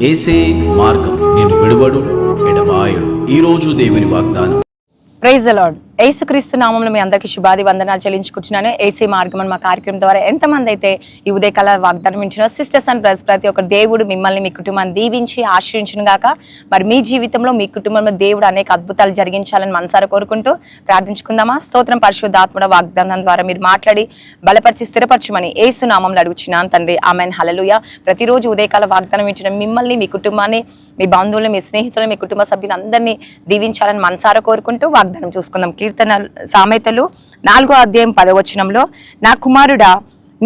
యేసే మార్గం, నేను విడువడు ఎడబాయడు. ఈ రోజు దేవుని వాగ్దానం. Praise the Lord. యేసుక్రీస్తు నామములో మీ అందరికీ శుభాది వందనాలు చెల్లించుకుంటున్నాను. ఏసీ మార్గం అని మా కార్యక్రమం ద్వారా ఎంతమంది అయితే ఈ ఉదయకాల వాగ్దానం వింటున్నారో సిస్టర్స్ అండ్ బ్రదర్స్, ప్రతి ఒక్క దేవుడు మిమ్మల్ని మీ కుటుంబాన్ని దీవించి ఆశ్రయించును గాక. మరి మీ జీవితంలో మీ కుటుంబంలో దేవుడు అనేక అద్భుతాలు జరిగించాలని మనసారా కోరుకుంటూ ప్రార్థించుకుందామా. స్తోత్రం. పరిశుద్ధాత్మడ వాగ్దానం ద్వారా మీరు మాట్లాడి బలపరిచి స్థిరపరచమని యేసు నామములో అడుగుచున్నాను తండ్రి. ఆమెన్. హల్లెలూయా. ప్రతిరోజు ఉదయకాల వాగ్దానం వింటున్న మిమ్మల్ని, మీ కుటుంబాన్ని, మీ బంధువులను, మీ స్నేహితులను, మీ కుటుంబ సభ్యులు అందరినీ దీవించాలని మనసారా కోరుకుంటూ వాగ్దానం చూసుకుందాం. కీర్తన సామెతలు 4వ అధ్యాయం 10వ వచనంలో, నా కుమారుడా,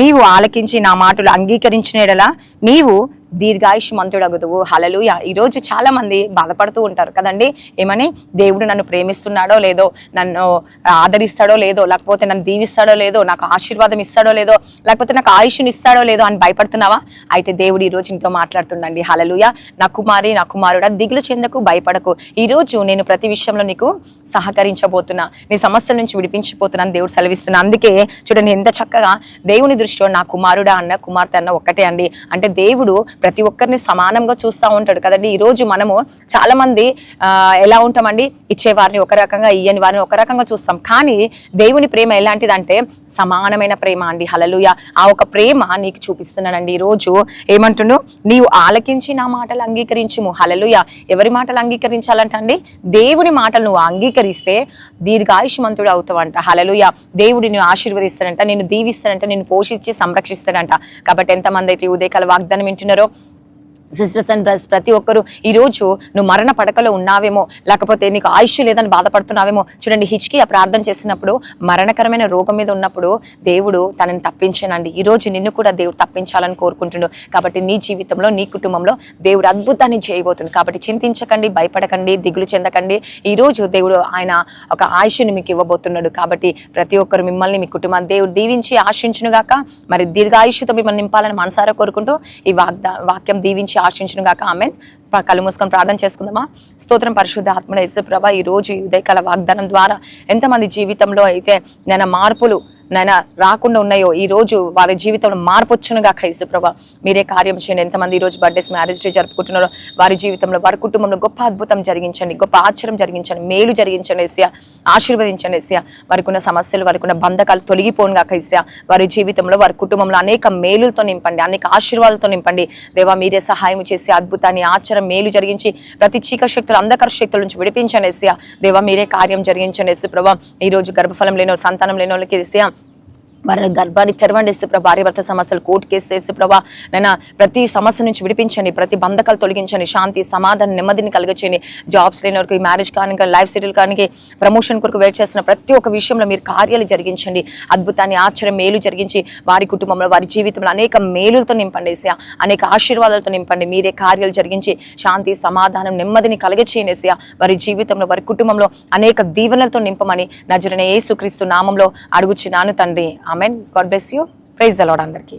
నీవు ఆలకించి నా మాటలు అంగీకరించిన యెడల నీవు దీర్ఘాయుష్మంతుడగుదువు. హల్లెలూయా. ఈరోజు చాలా మంది బాధపడుతూ ఉంటారు కదండి. ఏమని? దేవుడు నన్ను ప్రేమిస్తున్నాడో లేదో, నన్ను ఆదరిస్తాడో లేదో, లేకపోతే నన్ను దీవిస్తాడో లేదో, నాకు ఆశీర్వాదం ఇస్తాడో లేదో, లేకపోతే నాకు ఆయుష్ని ఇస్తాడో లేదో అని భయపడుతున్నావా? అయితే దేవుడు ఈ రోజు నీతో మాట్లాడుతుండండి. హల్లెలూయా. నా కుమారి, నా కుమారుడా, దిగులు చెందకు, భయపడకు. ఈ రోజు నేను ప్రతి విషయంలో నీకు సహకరించబోతున్నా, నీ సమస్యల నుంచి విడిపించిపోతున్నాను దేవుడు సెలవిస్తున్నా. అందుకే చూడండి ఎంత చక్కగా దేవుని దృష్టిలో నా కుమారుడా అన్న, కుమార్తె అన్న ఒక్కటే అండి. అంటే దేవుడు ప్రతి ఒక్కరిని సమానంగా చూస్తూ ఉంటాడు కదండి. ఈ రోజు మనము చాలా మంది ఎలా ఉంటామండి, ఇచ్చే వారిని ఒక రకంగా, ఇయ్యని వారిని ఒక రకంగా చూస్తాం. కానీ దేవుని ప్రేమ ఎలాంటిదంటే సమానమైన ప్రేమ అండి. హల్లెలూయా. ఆ ఒక ప్రేమ నీకు చూపిస్తున్నానండి. ఈ రోజు ఏమంటుండు? నీవు ఆలకించి నా మాటలు అంగీకరించుము. హల్లెలూయా. ఎవరి మాటలు అంగీకరించాలంట అండి? దేవుని మాటలు నువ్వు అంగీకరిస్తే దీర్ఘాయుష్మంతుడు అవుతావంట. హల్లెలూయా. దేవుడు నిన్ను ఆశీర్వదిస్తాడంట, నిన్ను దీవిస్తాడంట, నిన్ను పోషించి సంరక్షిస్తాడంట. కాబట్టి ఎంతమంది అయితే ఉదయకాల వాగ్దానం వింటున్నారో సిస్టర్స్ అండ్ బ్రదర్స్, ప్రతి ఒక్కరు ఈరోజు నువ్వు మరణ పడకలో ఉన్నావేమో, లేకపోతే నీకు ఆయుష్ లేదని బాధపడుతున్నావేమో. చూడండి, హిజ్కియా ప్రార్థన చేసినప్పుడు మరణకరమైన రోగం మీద ఉన్నప్పుడు దేవుడు తనని తప్పించానండి. ఈరోజు నిన్ను కూడా దేవుడు తప్పించాలని కోరుకుంటుండు. కాబట్టి నీ జీవితంలో, నీ కుటుంబంలో దేవుడు అద్భుతాన్ని చేయబోతుంది. కాబట్టి చింతించకండి, భయపడకండి, దిగులు చెందకండి. ఈరోజు దేవుడు ఆయన ఒక ఆయుష్ని మీకు ఇవ్వబోతున్నాడు. కాబట్టి ప్రతి ఒక్కరు మిమ్మల్ని, మీ కుటుంబాన్ని దేవుడు దీవించి ఆశించును గాక. మరి దీర్ఘాయుష్తో మిమ్మల్ని నింపాలని మనసారా కోరుకుంటూ ఈ వాక్యం దీవించి ఆశించును గాక. ఆమెన్. కళ్ళు మూసుకొని ప్రార్థన చేసుకుందామా. స్తోత్రం. పరిశుద్ధ ఆత్మడ యేసు ప్రభువా, ఈ రోజు ఈ ఉదయకాల వాగ్దానం ద్వారా ఎంతమంది జీవితంలో అయితే నేను మార్పులు నైనా రాకుండా ఉన్నాయో, ఈ రోజు వారి జీవితంలో మార్పు వచ్చునుగా యేసు ప్రభువా, మీరే కార్యం చేయండి. ఎంతమంది ఈ రోజు బర్త్డేస్, మ్యారేజ్ డే జరుపుకుంటున్నారో వారి జీవితంలో, వారి కుటుంబంలో గొప్ప అద్భుతం జరిగించండి, గొప్ప ఆశ్చర్యం జరిగించండి, మేలు జరిగించండి యేసయ్యా. ఆశీర్వదించండి యేసయ్యా. వారికి ఉన్న సమస్యలు, వారికి ఉన్న బంధకాలు తొలగిపోనుగా యేసయ్యా. వారి జీవితంలో, వారి కుటుంబంలో అనేక మేలులతో నింపండి, అనేక ఆశీర్వాదాలతో నింపండి. దేవా, మీరే సహాయం చేసి అద్భుతాన్ని, ఆశ్చర్యం, మేలు జరిగించి ప్రతి చీకటి శక్తులు, అంధకార శక్తుల నుంచి విడిపించండి యేసయ్యా. దేవా, మీరే కార్యం జరిగించండి యేసు ప్రభువా. ఈ రోజు గర్భఫలం లేని, సంతానం లేని వాళ్ళకి యేసయ్యా వారి గర్భాన్ని తెరవండి యేసు ప్రభా. భార్య భర్త సమస్యలు కోర్టు కేసు యేసు ప్రభా, నైనా ప్రతి సమస్య నుంచి విడిపించండి, ప్రతి బంధకాలు తొలగించండి, శాంతి, సమాధానం, నెమ్మదిని కలిగించండి. జాబ్స్ లేని వరకు, మ్యారేజ్ కానీ, లైఫ్ సెటిల్ కానీ, ప్రమోషన్ కొరకు వెయిట్ చేస్తున్న ప్రతి ఒక్క విషయంలో మీరు కార్యాలు జరిగించండి. అద్భుతాన్ని, ఆశ్చర్యం, మేలు జరిగించి వారి కుటుంబంలో, వారి జీవితంలో అనేక మేలులతో నింపండి యేసయ్యా. అనేక ఆశీర్వాదాలతో నింపండి. మీరే కార్యాలు జరిగించి శాంతి, సమాధానం, నెమ్మదిని కలిగచేయండి యేసయ్యా. వారి జీవితంలో, వారి కుటుంబంలో అనేక దీవెనలతో నింపమని నజరేయుడైన యేసుక్రీస్తు నామంలో అడుగుచున్నాను తండ్రి. Amen. God bless you. Praise the Lord అందరికీ.